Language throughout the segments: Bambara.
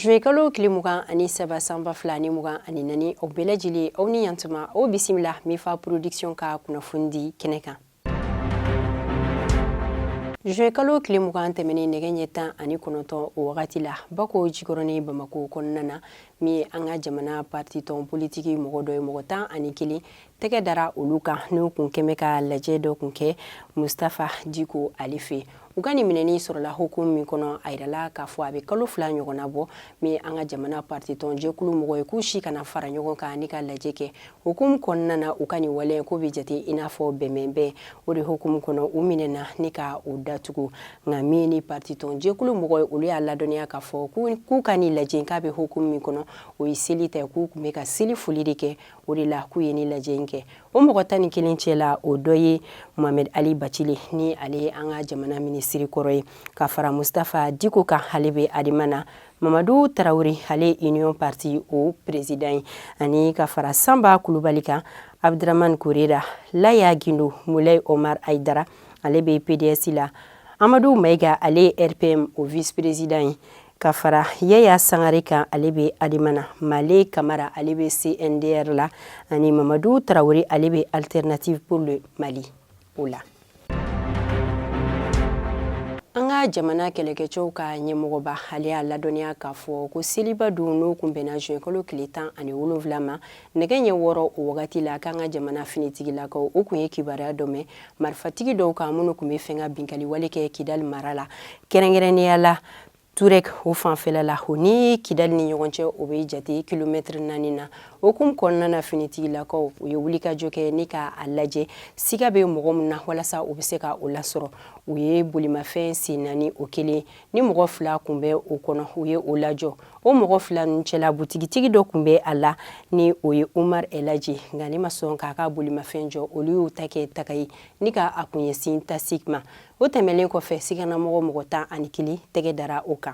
Juin kalo kilimugan ani saba samba flani mugan ani nani o belajili o ni yantuma o bisimila mifa production ka kunafundi keneka. Juin kalo kilimugan temeni nege ɲetan ani konoton o wagati la bako jikoroni Bamako kɔnɔna mi an ka jamana parti ton politiki mɔgɔ dɔ ye mɔgɔ 10 ani kelen tɛgɛ dara olu kan n'u kun kɛmɛ ka lajɛ dɔ kun kɛ Mustafa Diko ale fɛ u ka nin minɛni sɔrɔla hukumu min kɔnɔ a yirala k'a fɔ a bɛ kalo 2 ɲɔgɔnna bɔ mi an ka jamana parti ton jɛkulu mɔgɔ ye k'u si kana fara ɲɔgɔn kan ani ka lajɛ kɛ hukumu kɔnɔna na u ka nin wale ko bɛ jate i n'a fɔ bɛnbɛnbɛn o de hukumu kɔnɔ u minɛna ni ka u datugu nka min ni parti ton jɛkulu mɔgɔ ye olu y'a ladɔnniya k'a fɔ k'u ka nin lajɛ k'a bɛ hukumu min kɔnɔ o ye seli tɛ k'u kun bɛ ka seli foli de kɛ o de la k'u ye ni lajɛ in kɛ o mɔgɔ 11 cɛ la o dɔ ye Mohamed Ali Bacile ni ale an ka jamana minisiri kɔrɔ ye ka fara Mustafa Diko kan ale bɛ Adimana Mamadou Traoré ale Union Parti o président ye ani ka fara Samba Kulubali kan Abdraman Korera Laya Gindo Moulay Omar Aidara ale bɛ PDS la Amadou Maiga ale RPM o vice-président ye ka fara Yaya Sangare kan ale bɛ Adimana Male Kamara ale bɛ CNDR la ani Mamadou Traoré ale bɛ Alternative pour le Mali o la. An ka jamana kɛlɛkɛcɛw ka ɲɛmɔgɔba ale y'a ladɔnniya k'a fɔ ko seliba don n'o kun bɛnna juin kalo tile 17 ma nɛgɛ ɲɛ 6 o wagati la k'an ka jamana finitigilakaw o kun ye kibaruya dɔ mɛn marifatigi dɔw kan minnu kun bɛ fɛn ka binkali wale kɛ Kidali mara la kɛrɛnkɛrɛnnenya la Turek o fanfɛla la o ni Kidali ni ɲɔgɔn cɛ o bɛ jate kilomètre 4 na hukumu kɔnɔna na finitigilakaw u ye wulikajɔ kɛ ni k'a lajɛ siga bɛ mɔgɔ min na walasa u bɛ se ka o lasɔrɔ u ye bolimafɛn sen 4 o kelen ni mɔgɔ 2 kun bɛ o kɔnɔ u ye o lajɔ o mɔgɔ 2 ninnu cɛla butigitigi dɔ kun bɛ a la ni o ye Umar Elaji nka ne ma sɔn k'a ka bolimafɛn jɔ olu y'u ta kɛ taga ye ni ka a kun ɲɛsin tasik ma o tɛmɛlen kɔfɛ siganamɔgɔ mɔgɔ 11 tɛgɛ dara o kan.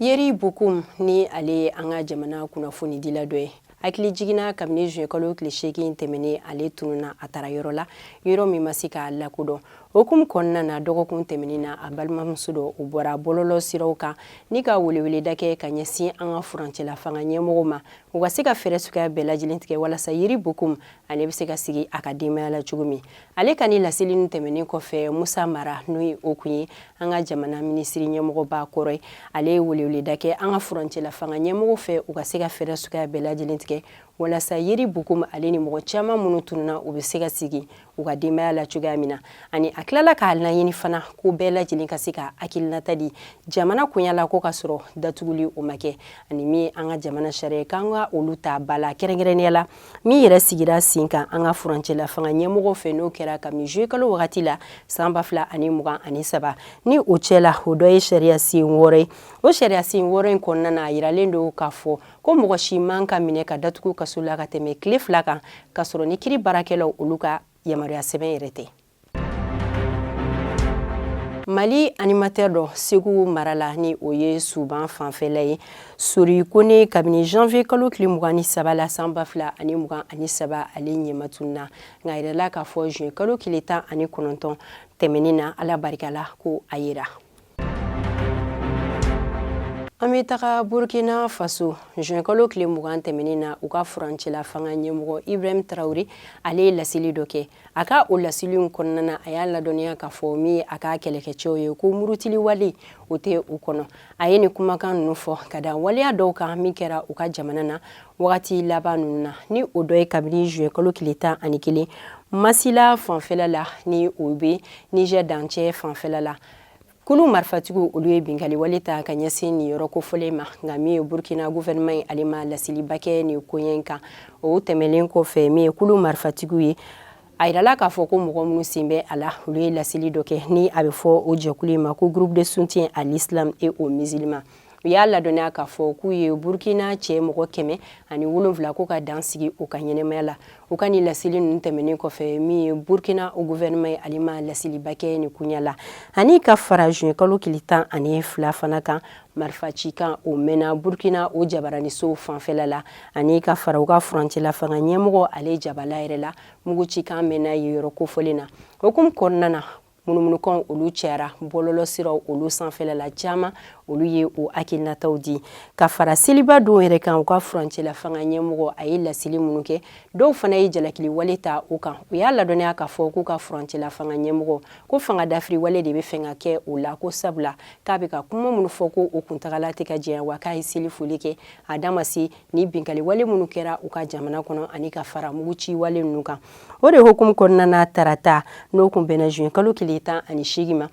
Yeri Bokoum ni ale an ka jamana kunnafoni dila dɔ ye hakili jiginna kabini juin kalo tile 8 tɛmɛnen ale tununa a taara yɔrɔ la yɔrɔ min ma se k'a lakodɔn hukumu kɔnɔna na dɔgɔkun tɛmɛnen na a balimamuso dɔ u bɔra bɔlɔlɔ siraw kan ni ka weleweleda kɛ ka ɲɛsin an ka furancɛla fanga ɲɛmɔgɔw ma u ka se ka fɛɛrɛ suguya bɛɛ lajɛlen tigɛ walasa Yeri Bokoum ale bɛ se ka sigi a ka denbaya la cogo min ale ka ni laseli ninnu tɛmɛnen kɔfɛ Musa Mara n'o ye o kun ye an ka jamana minisiri ɲɛmɔgɔba kɔrɔ ye ale ye weleweleda kɛ an ka furancɛla fanga ɲɛmɔgɔw fɛ u ka se ka fɛɛrɛ suguya bɛɛ lajɛlen tigɛ walasa Yeri Bokoum ale ni mɔgɔ caman minnu tununa u bɛ se ka sigi u ka denbaya la cogoya min na ani a tilala k'a laɲini fana ko bɛɛ lajɛlen ka se ka hakilinata di jamana kunyala ko ka sɔrɔ datuguli o ma kɛ ani min an ka jamana sariya k'an ka olu ta ba la kɛrɛnkɛrɛnnenya la min yɛrɛ sigira sen kan an ka furancɛla fanga ɲɛmɔgɔw fɛ n'o kɛra kabini juin kalo wagati la san 2023 ni o cɛla o dɔ ye sariya sen 6 ye o sariya sen 6 in kɔnɔna na a yiralen don k'a fɔ ko mɔgɔ si man ka minɛ ka datugu kaso la ka tɛmɛ tile 2 kan ka sɔrɔ ni kiri baarakɛlaw olu ka yamaruya sɛbɛn yɛrɛ tɛ. Mali animateur dɔ Segu mara la ni o ye Suban fanfɛla ye Sori Kone kabini janvier kalo tile 23 la san 2023 ale ɲɛmatunna nka a yirala k'a fɔ juin kalo tile 19 tɛmɛnen na Ala barika la ko a yira. An bɛ taga Burkina Faso juin kalo tile 20 tɛmɛnen na u ka furancɛla fanga ɲɛmɔgɔ Ibrahim Traoré ale ye laseli dɔ kɛ a ka o laseli kɔnɔna na a y'a ladɔnniya k'a fɔ min a ka kɛlɛkɛcɛw ye ko murutili wale o tɛ u kɔnɔ a ye nin kumakan ninnu fɔ ka da waleya dɔw kan min kɛra u ka jamana na wagati laban ninnu na ni o dɔ ye kabini juin kalo tile 11 Masila fanfɛla la ni o bɛ Niger dancɛ fanfɛla la kulu marifatigiw olu ye binkali wale ta ka ɲɛsin nin yɔrɔ kofɔlen ma nka min ye Burkina gouvernement ye ale ma laseliba kɛ nin koɲɛ in kan o tɛmɛlen kɔfɛ min ye kulu marifatigiw ye a yirala k'a fɔ ko mɔgɔ minnu sen bɛ a la olu ye laseli dɔ kɛ ni a bɛ fɔ o jɛkulu in ma ko groupe de soutien à l'islam et aux musulmans u y'a ladɔnniya k'a fɔ k'u ye Burkina cɛ mɔgɔ 107 ko ka dan sigi u ka ɲɛnɛmaya la u ka nin laseli ninnu tɛmɛnen kɔfɛ min ye Burkina o gouvernement ye ale ma laseliba kɛ nin kunya la ani ka fara juin kalo tile 12 fana kan marifa ci kan o mɛnna Burkina o jabaranisow fanfɛla la ani ka fara u ka furancɛla fanga ɲɛmɔgɔ ale jabala yɛrɛ la mugu ci kan mɛnna yen yɔrɔ kofɔlen na hukumu kɔnɔna na munumunukan olu cɛra bɔlɔlɔ siraw olu sanfɛla la caman olu ye o hakilinataw di ka fara seliba don yɛrɛ kan u ka furancɛ la fanga ɲɛmɔgɔ a ye laseli minnu kɛ dɔw fana ye jalakili wale ta u kan u y'a ladɔnniya k'a fɔ k'u ka furancɛ la fanga ɲɛmɔgɔ ko fanga dafiri wale de bɛ fɛ ka kɛ o la ko sabula k'a bɛ ka kuma minnu fɔ ko o kuntagala tɛ ka jɛya wa k'a ye seli foli kɛ a da ma se ni binkali wale minnu kɛra u ka jamana kɔnɔ ani ka fara muguci wale ninnu kan o de hukumu kɔnɔna na tarata n'o kun bɛnna juin kalo 18 ma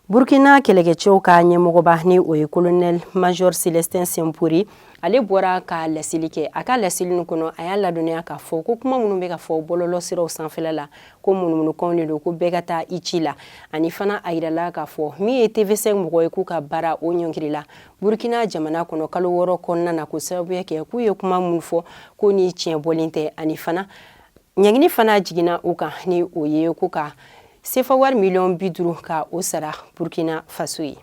Burkina kɛlɛkɛcɛw ka ɲɛmɔgɔba ni o ye colonel major Célestin Sempori ale bɔra ka laseli kɛ a ka laseli nin kɔnɔ a y'a ladɔnniya k'a fɔ ko kuma minnu bɛ ka fɔ bɔlɔlɔsiraw sanfɛla la ko munumunukanw de don ko bɛɛ ka taa i ci la ani fana a yirala k'a fɔ min ye TV5 mɔgɔ ye k'u ka baara o ɲɔngirila Burkina jamana kɔnɔ kalo 6 kɔnɔna na ko sababuya kɛ k'u ye kuma minnu fɔ ko ni tiɲɛ bɔlen tɛ ani fana ɲɛgini fana jiginna u kan ni o ye ko ka sefa wari miliyɔn 50 ka o sara Burkina Faso ye.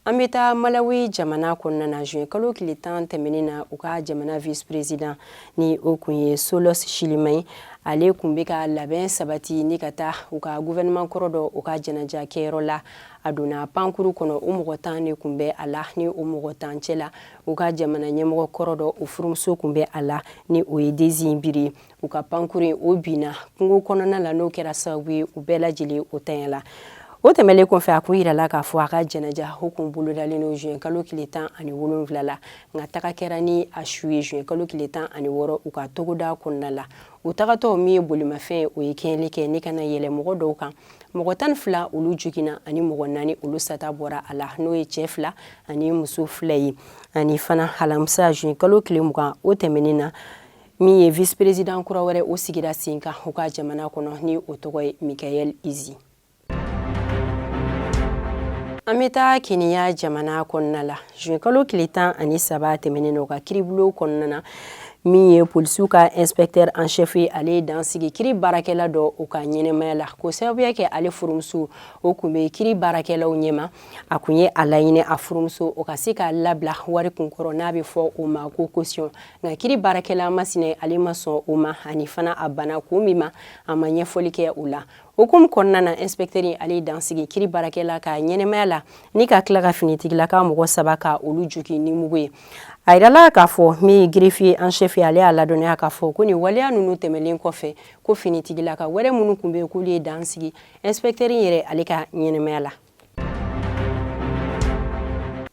An bɛ taa Malawi jamana kɔnɔna na juin kalo 10 tɛmɛnen na u ka jamana vice président ni o kun ye Solos Shilimayi ale kun bɛ ka labɛn sabati ni ka taa u ka gouvernement kɔrɔ dɔ u ka jɛnaja kɛyɔrɔ la a donna pankuru kɔnɔ o mɔgɔ 10 de kun bɛ a la ni o mɔgɔ 10 cɛla u ka jamana ɲɛmɔgɔ kɔrɔ dɔ o furumuso kun bɛ a la ni o ye Desi Biri u ka pankuru o binna kungo kɔnɔna la n'o kɛra sababu ye u bɛɛ lajɛlen o tanya la o tɛmɛlen kɔfɛ a kun yirala k'a fɔ a ka jɛnaja hukumu bolodalen no juin kalo 17 la nka taga kɛra ni a su ye juin kalo 16 u ka togoda kɔnɔna la u tagatɔ min ye bolimafɛn o ye kɛɲɛli kɛ ne kana yɛlɛ mɔgɔ dɔw kan mɔgɔ 12 olu joginna ani mɔgɔ 4 olu sata bɔra a la n'o ye cɛ 2 ani muso 2 ye ani fana alamisa juin kalo 20 o tɛmɛnen na min ye vice président kura wɛrɛ o sigira sen kan u ka jamana kɔnɔ ni o tɔgɔ ye Michael Izi. An bɛ taa Kenya jamana kɔnɔna la juin kalo 13 tɛmɛnen na u ka kiribulon kɔnɔna na min ye polisiw ka inspecteur en chef ale dansigi kiri baarakɛla dɔ u ka ɲɛnɛmaya la ko sababuya kɛ ale furumuso o kun bɛ kiri baarakɛlaw ɲɛma a kun ye a laɲini a furumuso o ka se ka labila wari kunkɔrɔ n'a bɛ fɔ o ma ko caution nka kiri baarakɛla masinɛ ale ma sɔn o ma ani fana a bana kun min ma a ma ɲɛfɔli kɛ o la hukumu kɔnɔna na inspecteur ale dansigi kiri baarakɛla ka ɲɛnɛmaya la ni ka tila ka finitigilaka mɔgɔ 3 ka olu jogi ni mugu ye a yirala k'a fɔ min ye greffier en chef ale y'a ladɔnniya k'a fɔ ko ni waleya ninnu tɛmɛlen kɔfɛ ko finitigilaka wɛrɛ minnu kun bɛ yen k'olu ye dansigi inspecteur yɛrɛ ale ka ɲɛnɛmaya la.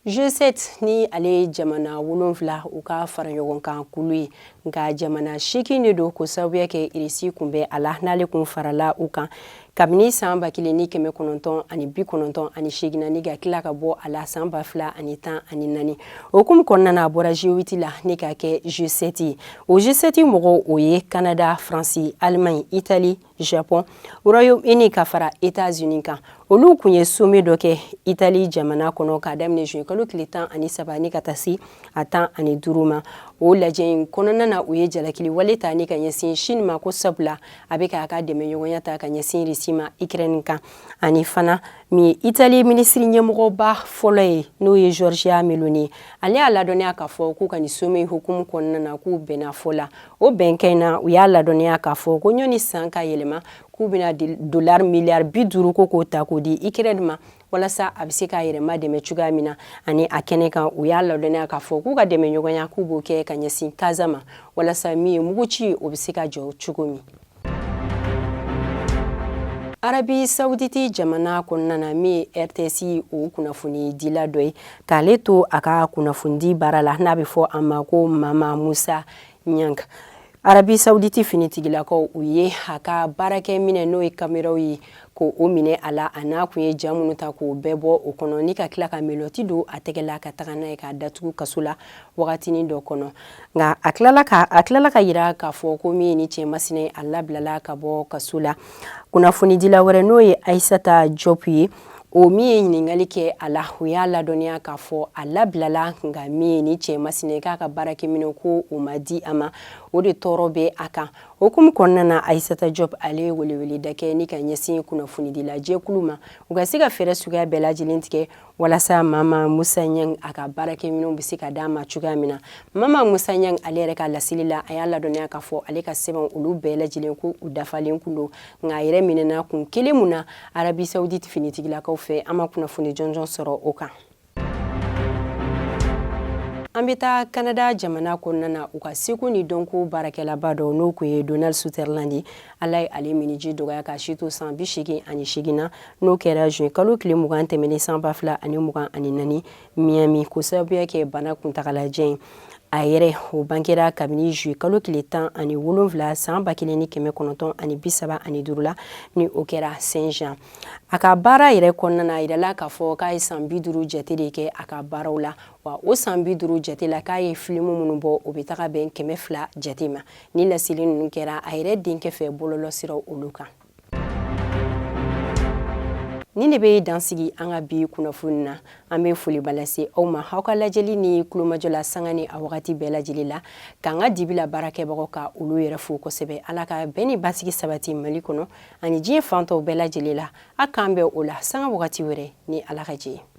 G7 ni ale jamana 7 u ka fara ɲɔgɔn kan kulu ye nka jamana 8 de don ko sababuya kɛ irisi kun bɛ a la n'ale kun farala u kan kabini san 1998 ni ka tila ka bɔ a la san 2014 hukumu kɔnɔna na a bɔra G8 la ni ka kɛ G7 ye o G7 mɔgɔw o ye Canada, France, Allemagne, Italie, Japon, Royaume-Uni ka fara États-Unis kan olu kun ye sommet dɔ kɛ Italie jamana kɔnɔ k'a daminɛ juin kalo 13 ni ka taa se a 15 ma o lajɛ in kɔnɔna na u ye jalakili wale ta ni ka ɲɛsin Chine ma ko sabula a bɛ ka dɛmɛ ɲɔgɔnya ta ka ɲɛsin Russie ma Ukraine kan ani fana min ye Italie ministre ɲɛmɔgɔba fɔlɔ ye n'o ye Giorgia Meloni ale y'a ladɔnniya k'a fɔ k'u ka ni sommet hukumu kɔnɔna na k'u bɛnna fɔ la o bɛnkan in na u y'a ladɔnniya k'a fɔ ko ɲɔni san ka yɛlɛma k'u bɛna dollar miliyari 50 ko k'o ta k'o di Ukraine ma walasa a bɛ se k'a yɛrɛma dɛmɛ cogoya min na ani a kɛnɛ kan u y'a ladɔnniya k'a fɔ k'u ka dɛmɛ ɲɔgɔnya k'u b'o kɛ ka ɲɛsin Gaza ma walasa min ye muguci o bɛ se ka jɔ cogo min. Arabi Saoudite jamana kɔnɔna na min ye RTS o kunnafoni dila dɔ ye k'ale to a ka kunnafoni baara la n'a bɛ fɔ a ma ko Mama Musa Nyang. Arabi Saoudite finitigilakaw u ye a ka baarakɛ minɛ n'o ye kameraw ye ko o minɛ a la a n'a kun ye ja minnu ta k'o bɛɛ bɔ o kɔnɔ ni ka tila ka meloti don a tɛgɛ la ka taga n'a ye k'a datugu kaso la wagatinin dɔ kɔnɔ nka a tilala ka yira k'a fɔ ko min ye ni cɛ masinɛ a labilala ka bɔ kaso la kunnafonidila wɛrɛ n'o ye Aissata Diop ye o min ye ɲininkali kɛ a la u y'a ladɔnniya k'a fɔ a labilala nka min ye ni cɛ masinɛ k'a ka baarakɛminɛ ko o ma di a ma o de tɔɔrɔ bɛ a kan hukumu kɔnɔna na Aissata Diop ale ye weleweleda kɛ ni ka ɲɛsin kunnafonidila jɛkulu ma u ka se ka fɛɛrɛ suguya bɛɛ lajɛlen tigɛ walasa Mama Musa Ɲang a ka baarakɛminɛnw bɛ se ka d'a ma cogoya min na Mama Musa Ɲang ale yɛrɛ ka laseli la a y'a ladɔnniya k'a fɔ ale ka sɛbɛn olu bɛɛ lajɛlen ko u dafalen kun don nka a yɛrɛ minɛna kun kelen mun na Arabi Saoudite finitigilakaw fɛ an ma kunnafoni jɔnjɔn sɔrɔ o kan. An bɛ taa Canada jamana kɔnɔna na u ka seko ni dɔnko baarakɛlaba dɔ n'o kun ye Donald Sutherland ye Ala ye ale miniji dɔgɔya ka si to san 88 na n'o kɛra juin kalo tile 20 tɛmɛnen san 2024 Miami ko sababuya kɛ bana kuntagalajɛ ye a yɛrɛ o bangera kabini juillet kalo tile 17 san 1935 la ni o kɛra Saint-Jean a ka baara yɛrɛ kɔnɔna na a yirala k'a fɔ k'a ye san 50 jate de kɛ a ka baaraw la wa o san 50 jate la k'a ye filimu minnu bɔ o bɛ taga bɛn 200 jate ma ni laseli ninnu kɛra a yɛrɛ denkɛ fɛ bɔlɔlɔsiraw olu kan. Nin de bɛ dansigi an ka bi kunnafoni na an bɛ foliba lase aw ma aw ka lajɛli ni kulomajɔla sanga ni a wagati bɛɛ lajɛlen la k'an ka dibila baarakɛbagaw ka olu yɛrɛ fo kosɛbɛ Ala ka bɛn ni basigi sabati Mali kɔnɔ ani diɲɛ fan tɔw bɛɛ lajɛlen la a k'an bɛn o la sanga wagati wɛrɛ ni Ala ka jɛ ye.